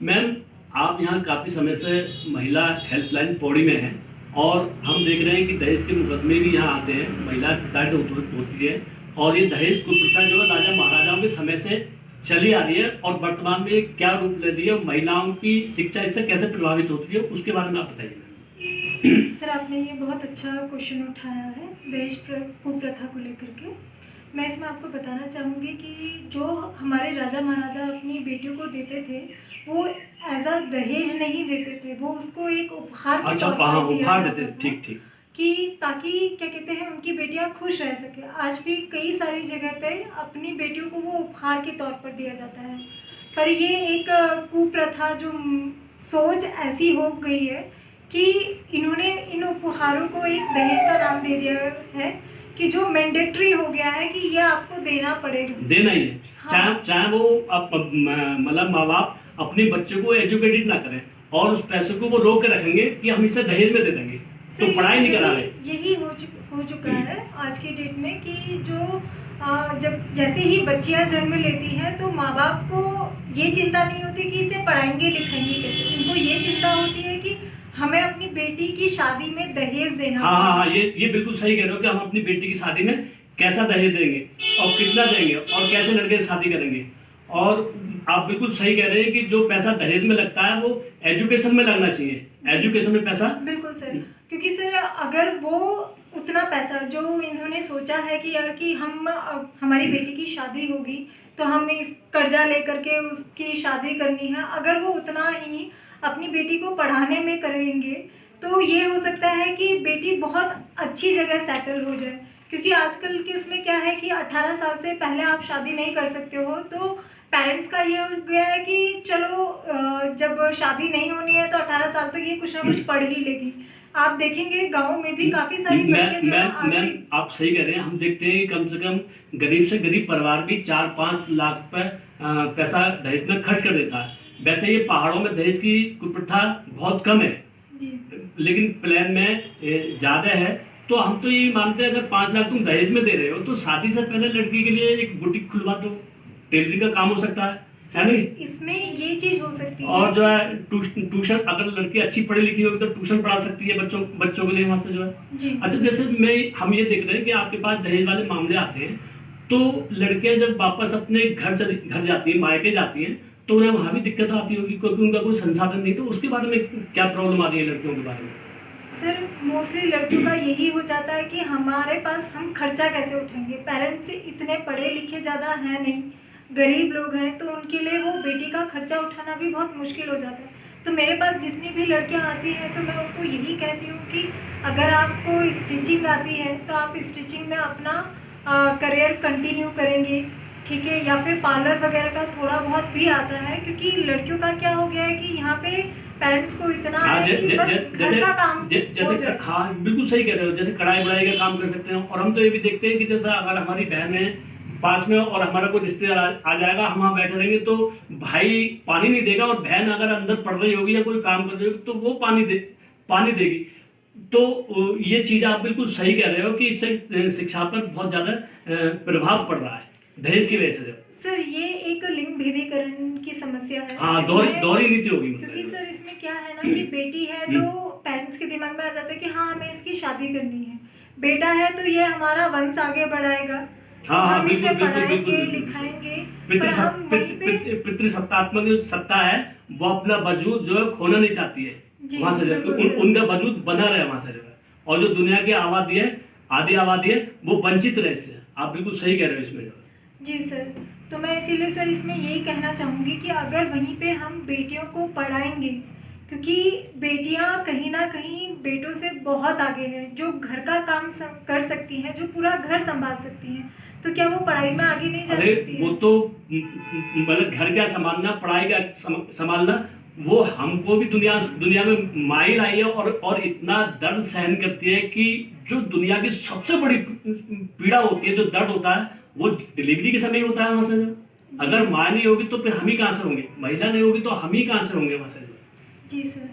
Ma'am, आप यहाँ काफ़ी समय से महिला हेल्पलाइन पौड़ी में हैं और हम देख रहे हैं कि दहेज के मुकदमे भी यहाँ आते हैं, महिला प्रताड़ित होती है और ये दहेज कुप्रथा जो है राजा महाराजाओं के समय से चली आ रही है और वर्तमान में क्या रूप ले रही है, महिलाओं की शिक्षा इससे कैसे प्रभावित होती है, उसके बारे में आप बताइए। सर, आपने ये बहुत अच्छा क्वेश्चन उठाया है दहेज कुप्रथा को लेकर के। मैं इसमें आपको बताना चाहूँगी कि जो हमारे राजा महाराजा अपनी बेटियों को देते थे, वो एज अ दहेज नहीं देते थे, वो उसको एक उपहार के तौर पर दिया उपहार जाता देते, था ठीक ठीक, कि ताकि क्या कहते हैं उनकी बेटियां खुश रह सके। आज भी कई सारी जगह पे अपनी बेटियों को वो उपहार के तौर पर दिया जाता है, पर ये एक कुप्रथा जो सोच ऐसी हो गई है कि इन्होंने इन उपहारों को एक दहेज का नाम दे दिया है कि जो मैंडेटरी हो गया है कि ये आपको देना पड़ेगा, देना ही है। हाँ। चाहे वो मतलब माँ बाप अपने बच्चों को एजुकेटेड ना करें और उस पैसे को वो रोक के रखेंगे कि हम इसे दहेज में दे देंगे, तो पढ़ाई नहीं करा रहे। यही हो चुका है आज की डेट में कि जो जब जैसे ही बच्चियां जन्म लेती हैं तो माँ बाप को ये चिंता नहीं होती कि इसे पढ़ाएंगे लिखाएंगे कैसे, उनको ये चिंता होती है कि हमें अपनी बेटी की शादी में दहेज देना। हाँ, ये बिल्कुल सही कह रहे हो कि हम अपनी बेटी की शादी में कैसा दहेज देंगे और कितना देंगे और कैसे लड़के से शादी करेंगे। और आप बिल्कुल सही कह रहे हैं कि जो पैसा दहेज में लगता है वो एजुकेशन में लगना चाहिए, एजुकेशन में पैसा। बिल्कुल सर, क्योंकि सर अगर वो उतना पैसा जो इन्होंने सोचा है कि यार कि हम हमारी बेटी की शादी होगी तो हमें इस कर्जा लेकर के उसकी शादी करनी है, अगर वो उतना ही अपनी बेटी को पढ़ाने में करेंगे तो ये हो सकता है कि बेटी बहुत अच्छी जगह सेटल हो जाए। क्योंकि आजकल के उसमें क्या है कि 18 साल से पहले आप शादी नहीं कर सकते हो, तो पेरेंट्स का ये हो गया है कि चलो जब शादी नहीं होनी है तो 18 साल तक ये कुछ ना कुछ पढ़ ही लेगी। आप देखेंगे गांव में भी काफी सारी बच्चे जो मैम, आप सही कह रहे हैं। हम देखते हैं कि कम से कम गरीब से गरीब परिवार भी 4-5 लाख पर पैसा दहेज में खर्च कर देता है। वैसे ये पहाड़ों में दहेज की कुप्रथा बहुत कम है लेकिन प्लान में ज्यादा है। तो हम तो ये मानते हैं अगर 5 लाख तुम दहेज में दे रहे हो तो शादी से पहले लड़की के लिए एक बुटीक खुलवा दो, टेलरिंग का काम हो सकता है नहीं? इसमें ये चीज हो सकती है। और जो है ट्यूशन, अगर लड़की अच्छी पढ़ी लिखी होगी तो ट्यूशन पढ़ा सकती है बच्चों के लिए वहां से जो है। अच्छा, जैसे हम ये देख रहे हैं कि आपके पास दहेज वाले मामले आते हैं तो लड़कियां जब वापस अपने घर जाती है, मायके जाती हैं, तो उन्हें वहां भी दिक्कत आती होगी क्योंकि उनका कोई संसाधन नहीं। तो उसके बारे में क्या प्रॉब्लम आ रही है लड़कियों के बारे में? सर, मोस्टली लड़कियों का यही हो जाता है कि हमारे पास हम खर्चा कैसे उठाएंगे। पेरेंट्स इतने पढ़े लिखे ज़्यादा हैं नहीं, गरीब लोग हैं, तो उनके लिए वो बेटी का खर्चा उठाना भी बहुत मुश्किल हो जाता है। तो मेरे पास जितनी भी लड़कियां आती हैं तो मैं उनको यही कहती हूँ कि अगर आपको स्टिचिंग आती है तो आप स्टिचिंग में अपना करियर कंटिन्यू करेंगे, ठीक है, या फिर पार्लर वगैरह का थोड़ा बहुत भी आता है। क्योंकि लड़कियों का क्या हो गया है कि यहाँ पे पेरेंट्स को इतना है कि बस घर का काम हो जाए। हाँ, बिल्कुल सही कह रहे हो। जैसे कढ़ाई बुढ़ाई का काम कर सकते हैं। और हम तो ये भी देखते हैं कि जैसा अगर हमारी बहन है पास में और हमारा कोई रिश्तेदार आ जाएगा, हम वहाँ बैठे रहेंगे तो भाई पानी नहीं देगा और बहन अगर अंदर पढ़ रही होगी या कोई काम कर रही होगी तो वो पानी देगी। तो ये चीज आप बिल्कुल सही कह रहे हो कि इससे शिक्षा पर बहुत ज्यादा प्रभाव पड़ रहा है दहेज की वजह से। सर, ये एक लिंग भेदीकरण की समस्या है। हाँ, दोहरी नीति होगी। क्योंकि सर इसमें क्या है ना कि बेटी है तो पेरेंट्स के दिमाग में आ जाता है कि हाँ हमें इसकी शादी करनी है, बेटा है तो ये हमारा वंश आगे बढ़ाएगा, हम इसे पढ़ाएंगे लिखाएंगे। पितृसत्तात्मक जो सत्ता है वो अपना वजूद जो है खोना नहीं चाहती है वहां से, उनका वजूद बना रहे वहां से जो है। और जो दुनिया की आबादी है, आधी आबादी है, वो वंचित रहे इससे। आप बिल्कुल सही कह रहे हो इसमें जो। जी सर, तो मैं इसीलिए सर इसमें यही कहना चाहूँगी कि अगर वहीं पे हम बेटियों को पढ़ाएंगे, क्योंकि बेटियां कहीं ना कहीं बेटों से बहुत आगे हैं, जो घर का काम कर सकती हैं, जो पूरा घर संभाल सकती हैं, तो क्या वो पढ़ाई में आगे नहीं जा सकती है? वो तो मतलब घर का संभालना, पढ़ाई का संभालना, वो हमको भी दुनिया में माई लाई है और इतना दर्द सहन करती है कि जो दुनिया की सबसे बड़ी पीड़ा होती है, जो दर्द होता है, वो डिलीवरी के समय होता है वहां से। अगर माँ नहीं होगी तो फिर हम ही कहाँ से होंगे, महिला नहीं होगी तो हम ही कहाँ से होंगे वहां से। जी सर।